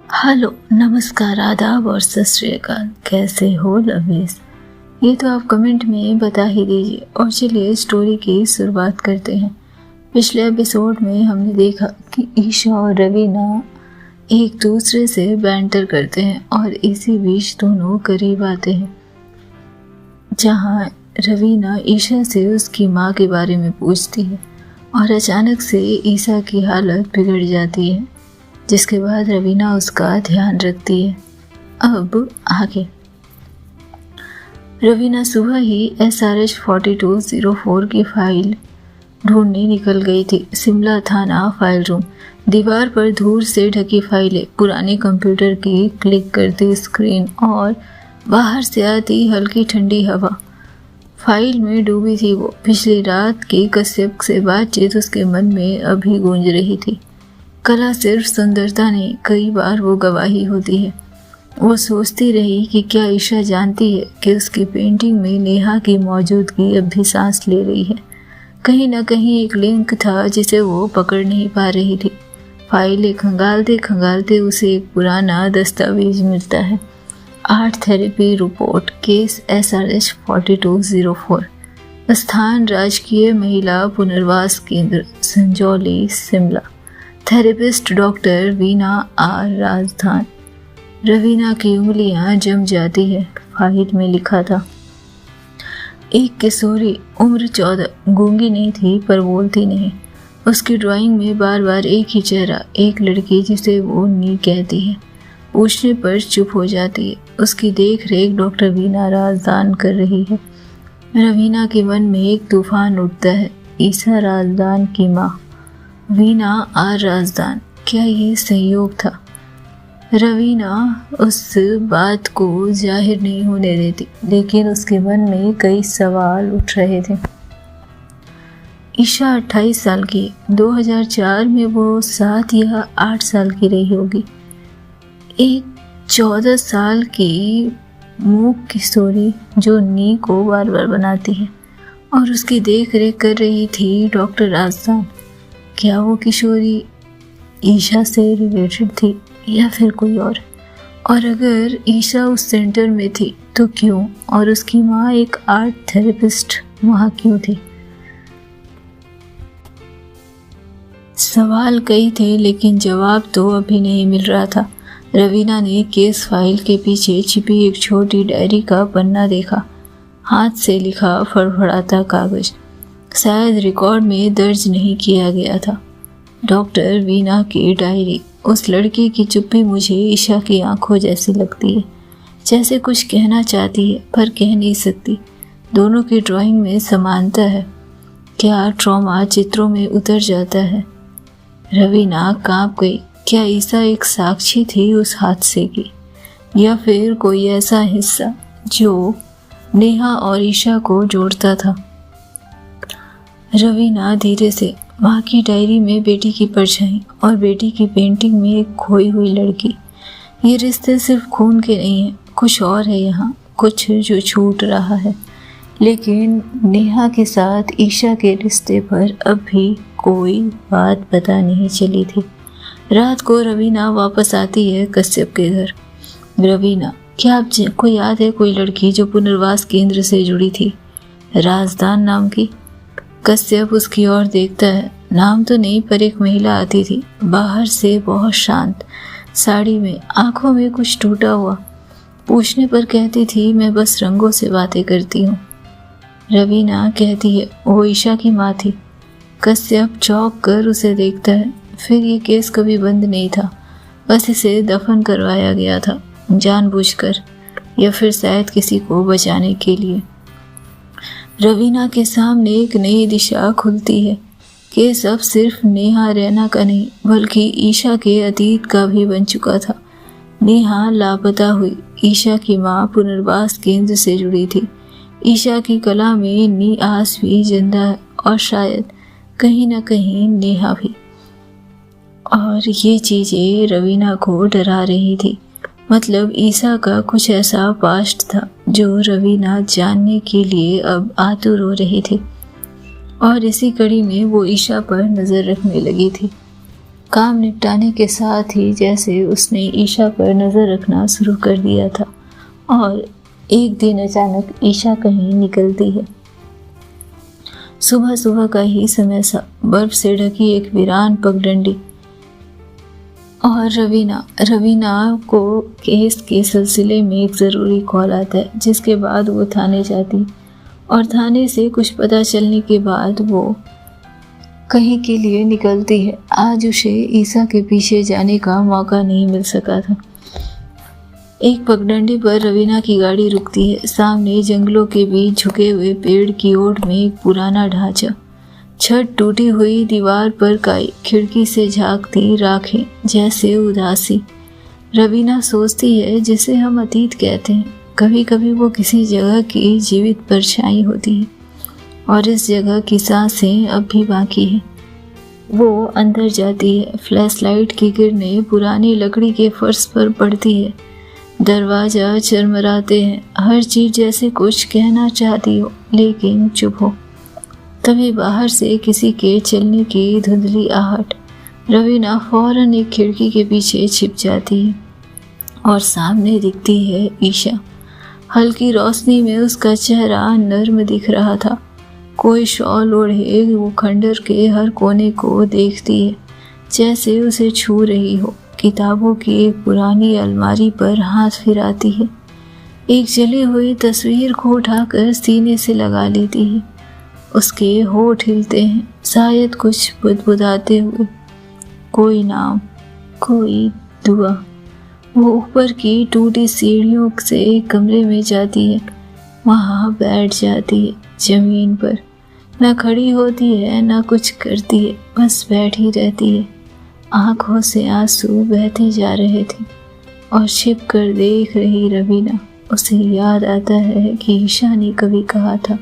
Hello, नमस्कार, आदाब और सत श्री अकाल। कैसे हो लवीज? ये तो आप कमेंट में बता ही दीजिए। और चलिए स्टोरी की शुरुआत करते हैं। पिछले एपिसोड में हमने देखा कि ईशा और रवीना एक दूसरे से बैंटर करते हैं और इसी बीच दोनों करीब आते हैं, जहाँ रवीना ईशा से उसकी माँ के बारे में पूछती है और अचानक से ईशा की हालत बिगड़ जाती है, जिसके बाद रवीना उसका ध्यान रखती है। अब आगे रवीना सुबह ही SRH 4204 की फाइल ढूंढने निकल गई थी। शिमला थाना फाइल रूम। दीवार पर धूल से ढकी फाइलें, पुराने कंप्यूटर की क्लिक करती स्क्रीन और बाहर से आती हल्की ठंडी हवा। फाइल में डूबी थी वो। पिछली रात की कश्यप से बातचीत उसके मन में अभी गूंज रही थी। कला सिर्फ सुंदरता नहीं, कई बार वो गवाही होती है। वो सोचती रही कि क्या ईशा जानती है कि उसकी पेंटिंग में नेहा की मौजूदगी अब भी सांस ले रही है। कहीं ना कहीं एक लिंक था जिसे वो पकड़ नहीं पा रही थी। फाइलें खंगालते खंगालते उसे एक पुराना दस्तावेज मिलता है। Art therapy report, case SRH 4204। स्थान राजकीय महिला पुनर्वास केंद्र, Sanjauli, Shimla. Therapist doctor Veena R Rajdhan. Raveena की उंगलियां जम जाती है। फाइल में लिखा था, एक किशोरी, उम्र 14, गूंगी नहीं थी पर बोलती नहीं। उसकी ड्राइंग में बार बार एक ही चेहरा, एक लड़की जिसे वो नी कहती है। पूछने पर चुप हो जाती है। उसकी देख रेख डॉक्टर वीना राजदान कर रही है। रवीना के मन में एक तूफान उठता है। ईशा राजदान की माँ, वीना आर राजदान, क्या ये संयोग था? रवीना उस बात को जाहिर नहीं होने देती, लेकिन उसके मन में कई सवाल उठ रहे थे। ईशा 28 साल की, 2004 में वो 7 या 8 साल की रही होगी। एक 14 साल की मूक किशोरी जो नी को बार बार बनाती है और उसकी देख रेख कर रही थी डॉक्टर राजदान। क्या वो किशोरी ईशा से रिलेटेड थी या फिर कोई और अगर ईशा उस सेंटर में थी तो क्यों? और उसकी माँ एक आर्ट थेरेपिस्ट वहाँ क्यों थी? सवाल कई थे लेकिन जवाब तो अभी नहीं मिल रहा था। रवीना ने केस फाइल के पीछे छिपी एक छोटी डायरी का पन्ना देखा। हाथ से लिखा फड़फड़ाता कागज, शायद रिकॉर्ड में दर्ज नहीं किया गया था। डॉक्टर वीना की डायरी। उस लड़की की चुप्पी मुझे ईशा की आंखों जैसी लगती है, जैसे कुछ कहना चाहती है पर कह नहीं सकती। दोनों की ड्राइंग में समानता है। क्या ट्रॉमा चित्रों में उतर जाता है? रवीना कांप गई। क्या ईशा एक साक्षी थी उस हादसे की, या फिर कोई ऐसा हिस्सा जो नेहा और ईशा को जोड़ता था? रवीना धीरे से, माँ की डायरी में बेटी की परछाई और बेटी की पेंटिंग में एक खोई हुई लड़की। ये रिश्ते सिर्फ खून के नहीं हैं, कुछ और है यहाँ, कुछ जो छूट रहा है। लेकिन नेहा के साथ ईशा के रिश्ते पर अब भी कोई बात पता नहीं चली थी। रात को रवीना वापस आती है कश्यप के घर। रवीना, क्या आपको याद है कोई लड़की जो पुनर्वास केंद्र से जुड़ी थी, राजदान नाम की? कश्यप उसकी ओर देखता है। नाम तो नहीं पर एक महिला आती थी, बाहर से बहुत शांत, साड़ी में, आंखों में कुछ टूटा हुआ। पूछने पर कहती थी, मैं बस रंगों से बातें करती हूँ। रवीना कहती है, वो ईशा की माँ थी। कश्यप चौंक कर उसे देखता है। फिर ये केस कभी बंद नहीं था, बस इसे दफन करवाया गया था, जानबूझकर, या फिर शायद किसी को बचाने के लिए। रवीना के सामने एक नई दिशा खुलती है। केस अब सिर्फ नेहा रैना का नहीं बल्कि ईशा के अतीत का भी बन चुका था। नेहा लापता हुई, ईशा की माँ पुनर्वास केंद्र से जुड़ी थी। ईशा की कला में नी आस भी जिंदा है और शायद कहीं ना कहीं नेहा भी। और ये चीजें रवीना को डरा रही थी। मतलब ईशा का कुछ ऐसा पास्ट था जो रवीना जानने के लिए अब आतुर हो रही थी। और इसी कड़ी में वो ईशा पर नजर रखने लगी थी। काम निपटाने के साथ ही जैसे उसने ईशा पर नज़र रखना शुरू कर दिया था। और एक दिन अचानक ईशा कहीं निकलती है। सुबह सुबह का ही समय सा, बर्फ से ढकी एक वीरान पगडंडी और रवीना को केस के सिलसिले में एक ज़रूरी कॉल आता है, जिसके बाद वो थाने जाती और थाने से कुछ पता चलने के बाद वो कहीं के लिए निकलती है। आज उसे ईशा के पीछे जाने का मौका नहीं मिल सका था। एक पगडंडी पर रवीना की गाड़ी रुकती है। सामने जंगलों के बीच झुके हुए पेड़ की ओट में एक पुराना ढांचा, छत टूटी हुई दीवार पर काई, खिड़की से झांकती राखें जैसे उदासी। रवीना सोचती है जिसे हम अतीत कहते हैं, कभी कभी वो किसी जगह की जीवित परछाई होती है और इस जगह की सांसें अब भी बाकी है। वो अंदर जाती है। फ्लैशलाइट की किरणें पुरानी लकड़ी के फर्श पर पड़ती है। दरवाजा चरमराते हैं। हर चीज जैसे कुछ कहना चाहती हो लेकिन चुप हो। तभी बाहर से किसी के चलने की धुंधली आहट। रवीना फौरन एक खिड़की के पीछे छिप जाती है और सामने दिखती है ईशा। हल्की रोशनी में उसका चेहरा नर्म दिख रहा था। कोई शॉल ओढ़े वो खंडर के हर कोने को देखती है, जैसे उसे छू रही हो। किताबों की एक पुरानी अलमारी पर हाथ फिराती है। एक जली हुई तस्वीर को उठाकर सीने से लगा लेती है। उसके होठ हिलते हैं, शायद कुछ बुदबुदाते हुए। कोई नाम, कोई दुआ। वो ऊपर की टूटी सीढ़ियों से एक कमरे में जाती है। वहाँ बैठ जाती है जमीन पर। ना खड़ी होती है ना कुछ करती है, बस बैठी रहती है। आंखों से आंसू बहते जा रहे थे और छिप कर देख रही रवीना। उसे याद आता है कि ईशा ने कभी कहा था,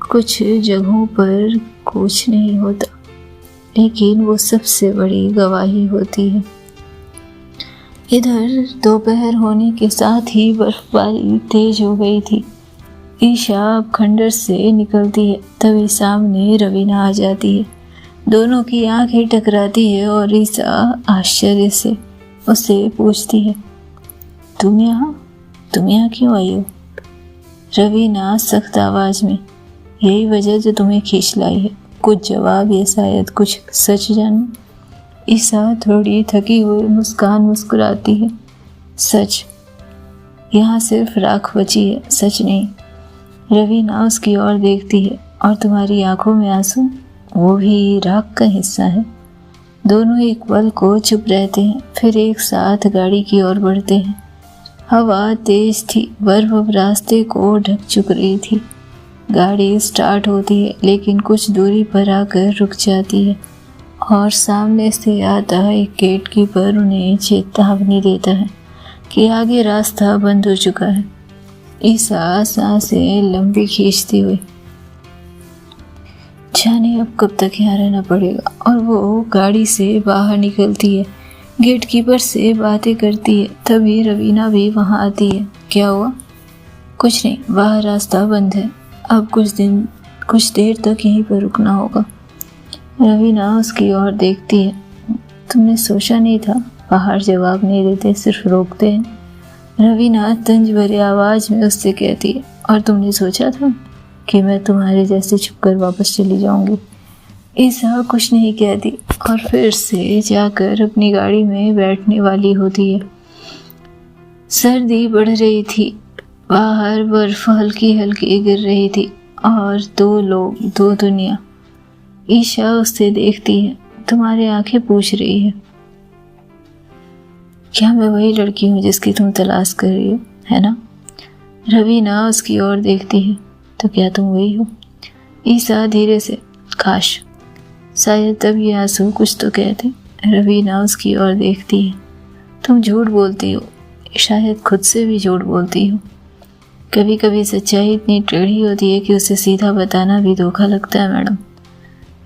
कुछ जगहों पर कुछ नहीं होता, लेकिन वो सबसे बड़ी गवाही होती है। इधर दोपहर होने के साथ ही बर्फबारी तेज हो गई थी। ईशा अब खंडर से निकलती है, तभी सामने रवीना आ जाती है। दोनों की आंखें टकराती है और ईशा आश्चर्य से उससे पूछती है, तुम यहाँ क्यों आई हो? रवीना सख्त आवाज में, यही वजह जो तुम्हें खींच लाई है। कुछ जवाब या शायद कुछ सच जानना। ईशा थोड़ी थकी हुई मुस्कान मुस्कुराती है। सच, यहाँ सिर्फ राख बची है, सच नहीं। रवीना उसकी ओर देखती है, और तुम्हारी आंखों में आंसू, वो भी राख का हिस्सा है। दोनों एक पल को चुप रहते हैं, फिर एक साथ गाड़ी की ओर बढ़ते हैं। हवा तेज थी, बर्फ अब रास्ते को ढक चुक रही थी। गाड़ी स्टार्ट होती है, लेकिन कुछ दूरी पर आकर रुक जाती है और सामने से आता एक गेट कीपर उन्हें चेतावनी देता है कि आगे रास्ता बंद हो चुका है। ईशा सांसें लंबी खींचती हुई, जाने अब कब तक यहाँ रहना पड़ेगा, और वो गाड़ी से बाहर निकलती है। गेट कीपर से बातें करती है। तभी रवीना भी वहाँ आती है। क्या हुआ? कुछ नहीं, बाहर रास्ता बंद है, अब कुछ देर तक यहीं पर रुकना होगा। रवीना उसकी ओर देखती है। तुमने सोचा नहीं था? बाहर जवाब नहीं देते, सिर्फ रोकते हैं। रवीना तंज भरी आवाज में उससे कहती है, और तुमने सोचा था कि मैं तुम्हारे जैसे छुपकर वापस चली जाऊंगी? ईशा कुछ नहीं कहती और फिर से जाकर अपनी गाड़ी में बैठने वाली होती है। सर्दी बढ़ रही थी, बाहर बर्फ हल्की हल्की गिर रही थी और दो लोग, दो दुनिया। ईशा उससे देखती है। तुम्हारी आंखें पूछ रही है, क्या मैं वही लड़की हूँ जिसकी तुम तलाश कर रही हो, है ना? रवीना उसकी ओर देखती है। तो क्या तुम वही हो? ईशा धीरे से, काश, शायद तब ये आंसू कुछ तो कहते। रवीना उसकी ओर देखती है। तुम झूठ बोलती हो, शायद खुद से भी झूठ बोलती हो। कभी कभी सच्चाई इतनी टेढ़ी होती है कि उसे सीधा बताना भी धोखा लगता है मैडम।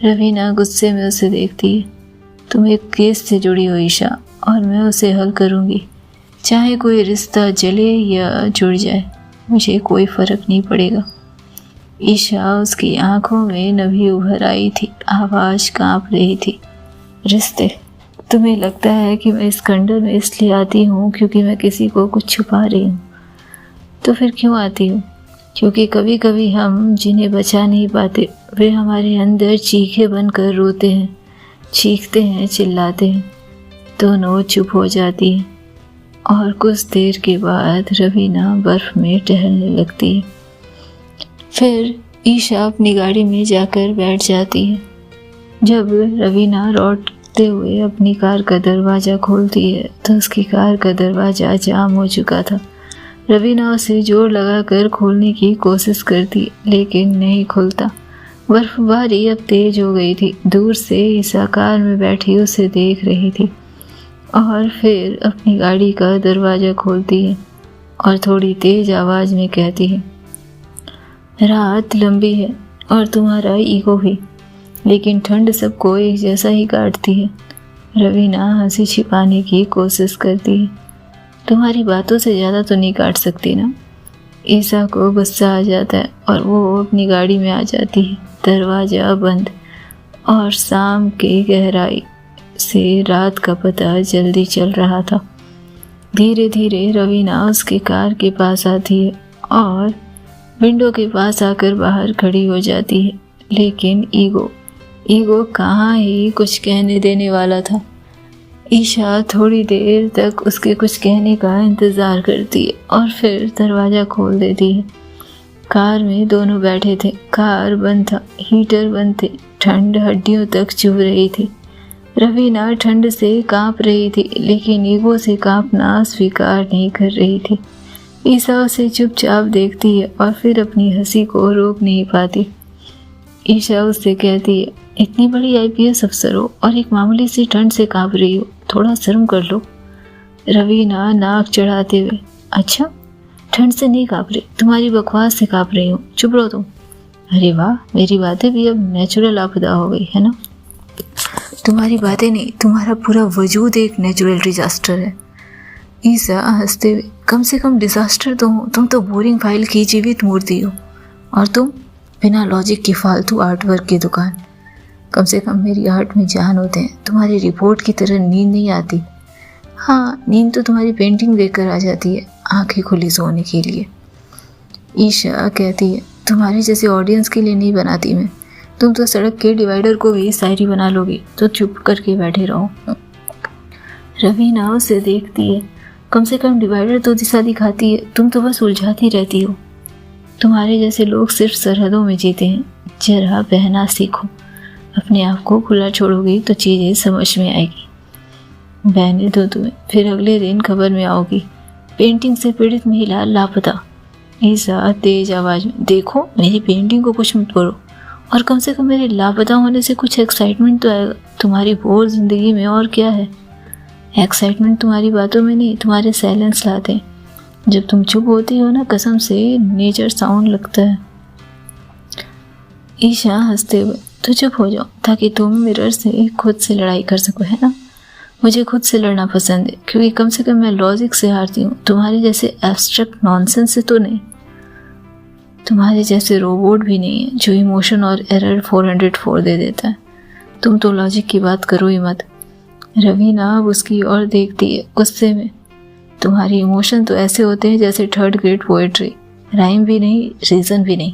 रवीना गुस्से में उसे देखती है। तुम एक केस से जुड़ी हो ईशा, और मैं उसे हल करूँगी, चाहे कोई रिश्ता जले या जुड़ जाए, मुझे कोई फ़र्क नहीं पड़ेगा। ईशा उसकी आंखों में नभी उभर आई थी, आवाज़ कांप रही थी। रिश्ते? तुम्हें लगता है कि मैं इस खंडर में इसलिए आती हूँ क्योंकि मैं किसी को कुछ छुपा रही हूँ, तो फिर क्यों आती हूँ? क्योंकि कभी कभी हम जिन्हें बचा नहीं पाते वे हमारे अंदर चीखे बनकर रोते हैं, चीखते हैं, चिल्लाते हैं। दोनों चुप हो जाती है और कुछ देर के बाद रवीना बर्फ में टहलने लगती है। फिर ईशा अपनी गाड़ी में जाकर बैठ जाती है। जब रवीना लौटते हुए अपनी कार का दरवाज़ा खोलती है तो उसकी कार का दरवाज़ा जाम हो चुका था। रवीना उसे जोर लगाकर खोलने की कोशिश करती लेकिन नहीं खुलता। बर्फबारी अब तेज हो गई थी। दूर से ईशा कार में बैठी उसे देख रही थी और फिर अपनी गाड़ी का दरवाज़ा खोलती है और थोड़ी तेज आवाज़ में कहती है, रात लंबी है और तुम्हारा ईगो भी, लेकिन ठंड सबको एक जैसा ही काटती है। रवीना हंसी छिपाने की कोशिश करती है, तुम्हारी बातों से ज़्यादा तो नहीं काट सकती ना। ईशा को गुस्सा आ जाता है और वो अपनी गाड़ी में आ जाती है। दरवाज़ा बंद और शाम की गहराई से रात का पता जल्दी चल रहा था। धीरे धीरे रवीना उसके कार के पास आती है और विंडो के पास आकर बाहर खड़ी हो जाती है। लेकिन ईगो कहाँ ही कुछ कहने देने वाला था। ईशा थोड़ी देर तक उसके कुछ कहने का इंतज़ार करती है और फिर दरवाज़ा खोल देती है। कार में दोनों बैठे थे। कार बंद था, हीटर बंद थे। ठंड हड्डियों तक चुभ रही थी। रवीना ठंड से कांप रही थी लेकिन ईगो से कांपना स्वीकार नहीं कर रही थी। ईशा उसे चुपचाप देखती है और फिर अपनी हंसी को रोक नहीं पाती। ईशा उससे कहती है, इतनी बड़ी आईपीएस अफसर हो और एक मामूली सी ठंड से कांप रही हो, थोड़ा शर्म कर लो। रवीना नाक चढ़ाते हुए, अच्छा ठंड से नहीं कांप रही, तुम्हारी बकवास से कांप रही हूँ, चुप रहो तुम। अरे वाह, मेरी बातें भी अब नेचुरल आपदा हो गई है ना। तुम्हारी बातें नहीं, तुम्हारा पूरा वजूद एक नेचुरल डिजास्टर है। ईशा हंसते हुए, कम से कम डिजास्टर तो हो, तुम तो बोरिंग फाइल की जीवित मूर्ति हो और तुम बिना लॉजिक की फालतू आर्टवर्क की दुकान। कम से कम मेरी आर्ट में जान होते हैं, तुम्हारी रिपोर्ट की तरह नींद नहीं आती। हाँ, नींद तो तुम्हारी पेंटिंग देखकर आ जाती है, आंखें खुली सोने के लिए। ईशा कहती है, तुम्हारे जैसे ऑडियंस के लिए नहीं बनाती मैं। तुम तो सड़क के डिवाइडर को भी शायरी बना लोगी, तो चुप करके बैठे रहो। रवीना उसे देखती है, कम से कम डिवाइडर तो दिशा दिखाती है, तुम तो बस उलझाती रहती हो। तुम्हारे जैसे लोग सिर्फ सरहदों में जीते हैं। जरा बहना सीखो, अपने आप को खुला छोड़ोगी तो चीज़ें समझ में आएगी। बहने दो तुम्हें, फिर अगले दिन खबर में आओगी, पेंटिंग से पीड़ित महिला लापता। ईशा तेज आवाज़ में, देखो मेरी पेंटिंग को कुछ मत करो और कम से कम मेरे लापता होने से कुछ एक्साइटमेंट तो आएगा। तुम्हारी बोर जिंदगी में और क्या है? एक्साइटमेंट तुम्हारी बातों में नहीं, तुम्हारे साइलेंस लाते हैं। जब तुम चुप होती हो ना, कसम से नेचर साउंड लगता है। ईशा हंसते हुए, तो चुप हो जाओ ताकि तुम मिरर से खुद से लड़ाई कर सको, है ना। मुझे खुद से लड़ना पसंद है क्योंकि कम से कम मैं लॉजिक से हारती हूँ, तुम्हारे जैसे एब्स्ट्रैक्ट नॉनसेंस से तो नहीं। तुम्हारे जैसे रोबोट भी नहीं है जो इमोशन और एरर 404 दे देता है। तुम तो लॉजिक की बात करो ही मत। रवीना अब उसकी ओर देखती है गुस्से में, तुम्हारी इमोशन तो ऐसे होते हैं जैसे 3rd ग्रेड पोएट्री, राइम भी नहीं, रीजन भी नहीं।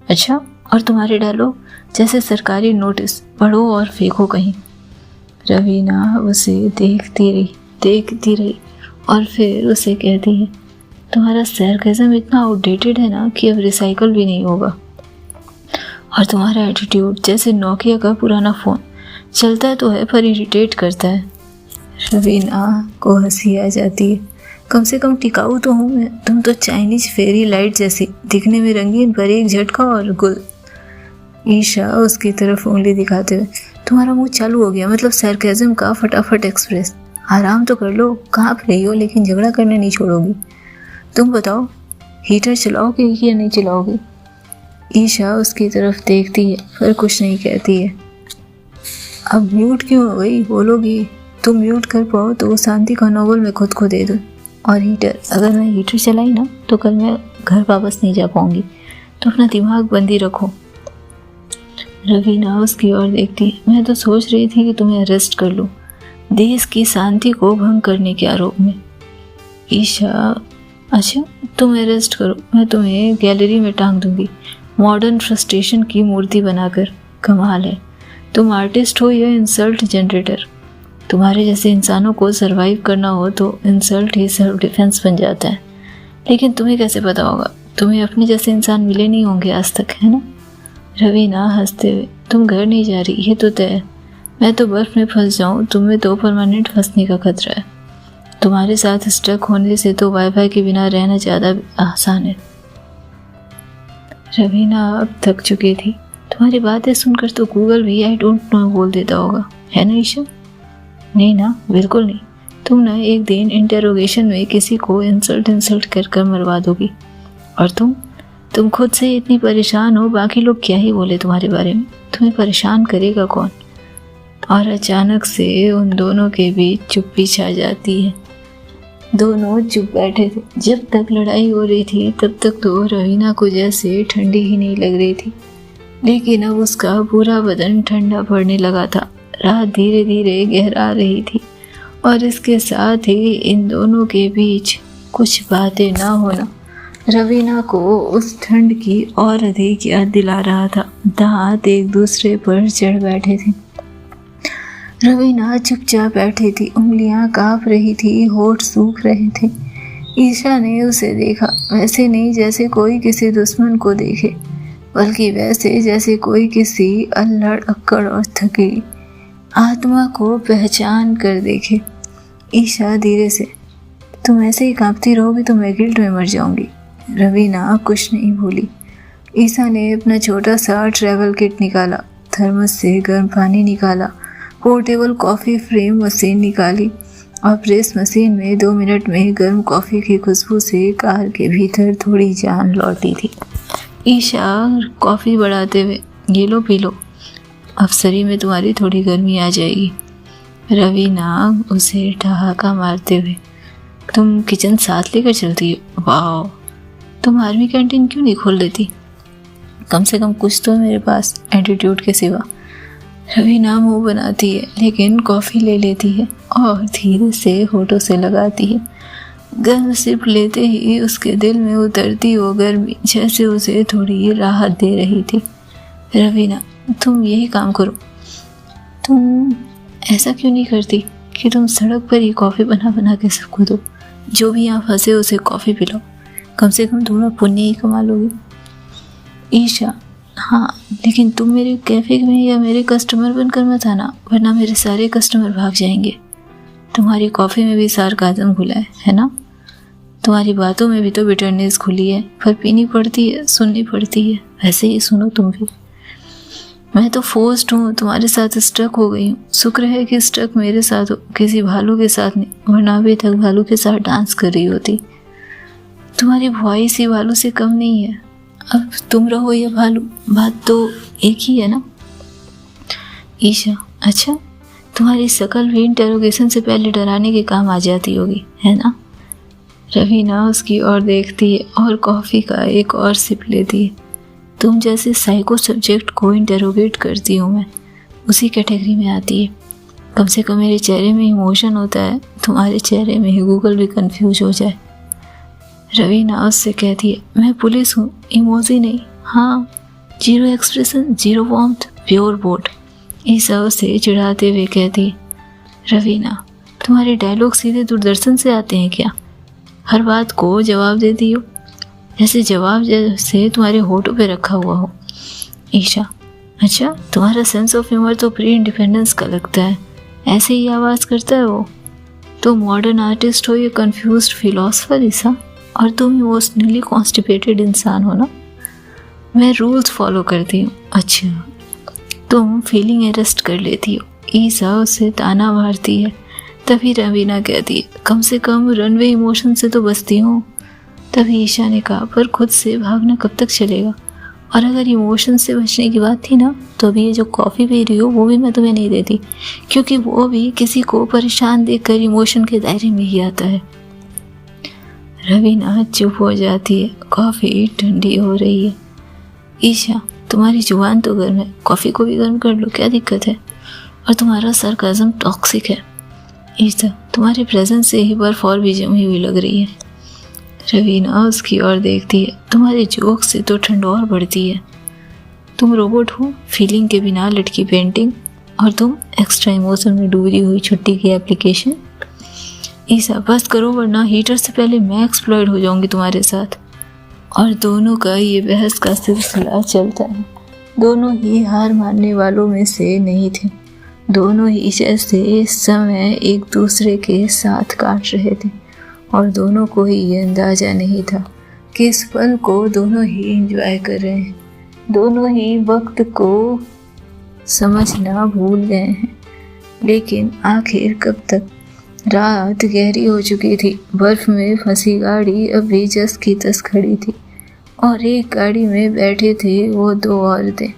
अच्छा, और तुम्हारे डायलॉग जैसे सरकारी नोटिस, पढ़ो और फेंको कहीं। रवीना उसे देखती रही और फिर उसे कहती है, तुम्हारा सरकाज़म इतना आउटडेटेड है ना कि अब रिसाइकल भी नहीं होगा। और तुम्हारा एटीट्यूड जैसे नोकिया का पुराना फ़ोन, चलता तो है पर इरिटेट करता है। रवीना को हंसी आ जाती है, कम से कम टिकाऊ तो हूँ मैं, तुम तो चाइनीज फेरी लाइट जैसी, दिखने में रंगीन पर एक झटका और गुल। ईशा उसकी तरफ उंगली दिखाते हुए, तुम्हारा मुंह चालू हो गया, मतलब सरकाज़म का फटाफट एक्सप्रेस। आराम तो कर लो, काँप रही हो लेकिन झगड़ा करने नहीं छोड़ोगी। तुम बताओ, हीटर चलाओगे या नहीं चलाओगे? ईशा उसकी तरफ देखती है पर कुछ नहीं कहती है। अब म्यूट क्यों हो गई, बोलोगी? तुम म्यूट कर पाओ तो वो शांति का नोबल मैं खुद को दे दूँ। और हीटर, अगर मैं हीटर चलाई ना तो कल मैं घर वापस नहीं जा पाऊंगी, तो अपना दिमाग बंदी रखो। रवीना उसकी ओर देखती है, मैं तो सोच रही थी कि तुम्हें अरेस्ट कर लूँ। देश की शांति को भंग करने के आरोप में। ईशा, अच्छा तुम अरेस्ट करो, मैं तुम्हें गैलरी में टांग दूंगी, मॉडर्न फ्रस्ट्रेशन की मूर्ति बनाकर। कमाल है, तुम आर्टिस्ट हो या इंसल्ट जनरेटर। तुम्हारे जैसे इंसानों को सरवाइव करना हो तो इंसल्ट ही सेल्फ डिफेंस बन जाता है। लेकिन तुम्हें कैसे पता होगा, तुम्हें अपने जैसे इंसान मिले नहीं होंगे आज तक, है ना? रवीना हंसते हुए, तुम घर नहीं जा रही, ये तो तय है। मैं तो बर्फ में फंस जाऊं, तुम्हें तो परमानेंट फंसने का खतरा है। तुम्हारे साथ स्टक होने से तो वाईफाई के बिना रहना ज़्यादा आसान है। रवीना अब थक चुकी थी। तुम्हारी बातें सुनकर तो गूगल भी आई डोंट नो बोल देता होगा, है ना ईशा? नहीं ना, बिल्कुल नहीं। तुम ना एक दिन इंटेरोगेशन में किसी को इंसल्ट कर मरवा दोगी। और तुम खुद से इतनी परेशान हो, बाकी लोग क्या ही बोले तुम्हारे बारे में, तुम्हें परेशान करेगा कौन? और अचानक से उन दोनों के बीच चुप्पी छा जाती है। दोनों चुप बैठे थे। जब तक लड़ाई हो रही थी तब तक तो रवीना को जैसे ठंडी ही नहीं लग रही थी, लेकिन अब उसका पूरा बदन ठंडा पड़ने लगा था। रात धीरे धीरे गहरा रही थी और इसके साथ ही इन दोनों के बीच कुछ बातें ना होना रवीना को उस ठंड की और अधिक याद दिला रहा था। दांत एक दूसरे पर चढ़ बैठे थे। रवीना चुपचाप बैठी थी, उंगलियां कांप रही थी, होठ सूख रहे थे। ईशा ने उसे देखा, वैसे नहीं जैसे कोई किसी दुश्मन को देखे, बल्कि वैसे जैसे कोई किसी अल्लड़ अक्कड़ और थकी आत्मा को पहचान कर देखे। ईशा धीरे से, तुम ऐसे ही कांपती रहोगी तो मैं गिल्ट में मर जाऊंगी। रवीना कुछ नहीं बोली। ईशा ने अपना छोटा सा ट्रैवल किट निकाला, थर्मस से गर्म पानी निकाला, पोर्टेबल कॉफ़ी फ्रेम मशीन निकाली और प्रेस मशीन में 2 मिनट में गर्म कॉफ़ी की खुशबू से कार के भीतर थोड़ी जान लौटी थी। ईशा कॉफ़ी बढ़ाते हुए, ये लो पी लो, अब शरीर में तुम्हारी थोड़ी गर्मी आ जाएगी। रवीना उसे ठहाका मारते हुए, तुम किचन साथ लेकर चलती हो? वाह, तुम आर्मी कैंटीन क्यों नहीं खोल लेती? कम से कम कुछ तो मेरे पास एटीट्यूड के सिवा। रवीना मुंह बनाती है लेकिन कॉफ़ी ले लेती है और धीरे से होठों से लगाती है। गर्म सिप लेते ही उसके दिल में उतरती वो गर्मी जैसे उसे थोड़ी राहत दे रही थी। रवीना, तुम यही काम करो। तुम ऐसा क्यों नहीं करती कि तुम सड़क पर ही कॉफ़ी बना बना के सबको दो, जो भी यहाँ फंसे उसे कॉफ़ी पिलाओ, कम से कम थोड़ा पुण्य ही कमा लोगे। ईशा, हाँ लेकिन तुम मेरे कैफ़े में या मेरे कस्टमर बनकर मत आना, वरना मेरे सारे कस्टमर भाग जाएंगे। तुम्हारी कॉफ़ी में भी सार्काज़म घुला है ना? तुम्हारी बातों में भी तो बिटरनेस घुली है, पर पीनी पड़ती है, सुननी पड़ती है। वैसे ही सुनो तुम भी। मैं तो फोर्स्ड हूँ, तुम्हारे साथ स्टक हो गई हूँ। शुक्र है कि स्टक मेरे साथ हो, किसी भालू के साथ नहीं, वरना अभी तक भालू के साथ डांस कर रही होती। तुम्हारी वॉइस ही भालू से कम नहीं है। अब तुम रहो या भालू, बात तो एक ही है ना? ईशा, अच्छा तुम्हारी शकल भी इंटेरोगेशन से पहले डराने के काम आ जाती होगी, है ना? रवीना उसकी ओर देखती है और कॉफ़ी का एक और सिप लेती है। तुम जैसे साइको सब्जेक्ट को इंटेरोगेट करती हूँ मैं, उसी कैटेगरी में आती है। कम से कम मेरे चेहरे में इमोशन होता है, तुम्हारे चेहरे में ही गूगल भी कंफ्यूज हो जाए। रवीना उससे कहती है, मैं पुलिस हूँ, इमोजी नहीं। हाँ, 0 expression, 0 warmth, pure bot. Isha उसे चिढ़ाते हुए कहती है, रवीना तुम्हारे डायलॉग सीधे दूरदर्शन से आते हैं क्या? हर बात को जवाब देती हो, जैसे जवाब जैसे तुम्हारे होठों पे रखा हुआ हो। ईशा, अच्छा तुम्हारा सेंस ऑफ ह्यूमर तो प्री इंडिपेंडेंस का लगता है, ऐसे ही आवाज़ करता है वो। तो मॉडर्न आर्टिस्ट हो या कंफ्यूज्ड फिलोसफर ईशा, और तुम इमोशनली कॉन्स्टिपेटेड इंसान हो ना? मैं रूल्स फॉलो करती हूँ। अच्छा, तुम फीलिंग अरेस्ट कर लेती हो। ईशा उससे ताना मारती है। तभी रवीना कहती है, कम से कम रनवे इमोशन से तो बचती हूँ। तभी ईशा ने कहा, पर खुद से भागना कब तक चलेगा? और अगर इमोशन से बचने की बात थी ना, तो अभी ये जो कॉफ़ी पी रही हो वो भी मैं तुम्हें नहीं देती, क्योंकि वो भी किसी को परेशान देखकर इमोशन के दायरे में ही आता है। रवीना चुप हो जाती है। कॉफ़ी ठंडी हो रही है। ईशा, तुम्हारी जुबान तो गर्म है, कॉफ़ी को भी गर्म कर लो, क्या दिक्कत है? और तुम्हारा सरकाज़म टॉक्सिक है। ईसा, तुम्हारे प्रेजेंस से ही बर्फ और भी जमी हुई लग रही है। रवीना उसकी ओर देखती है। तुम्हारे जोक से तो ठंड और बढ़ती है। तुम रोबोट हो, फीलिंग के बिना लटकी पेंटिंग, और तुम एक्स्ट्रा इमोशन में डूबी हुई छुट्टी की एप्लीकेशन। ईसा, बस करो वरना हीटर से पहले मैं एक्सप्लॉइड हो जाऊंगी तुम्हारे साथ। और दोनों का ये बहस का सिलसिला चलता है। दोनों ही हार मानने वालों में से नहीं थे। दोनों ही जैसे समय एक दूसरे के साथ काट रहे थे और दोनों को ही ये अंदाजा नहीं था कि इस पल को दोनों ही एंजॉय कर रहे हैं। दोनों ही वक्त को समझना भूल गए हैं। लेकिन आखिर कब तक? रात गहरी हो चुकी थी। बर्फ में फंसी गाड़ी अभी जस की तस खड़ी थी और एक गाड़ी में बैठे थे वो दो औरतें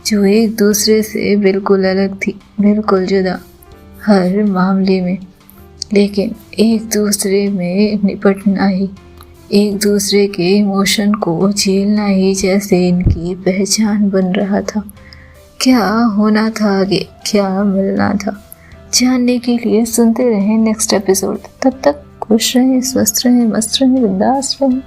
जो एक दूसरे से बिल्कुल अलग थी, बिल्कुल जुदा हर मामले में, लेकिन एक दूसरे में निपटना ही, एक दूसरे के इमोशन को झेलना ही जैसे इनकी पहचान बन रहा था। क्या होना था आगे, क्या मिलना था, जानने के लिए सुनते रहें नेक्स्ट एपिसोड। तब तक खुश रहें, स्वस्थ रहें, मस्त रहें, बिंदास रहें।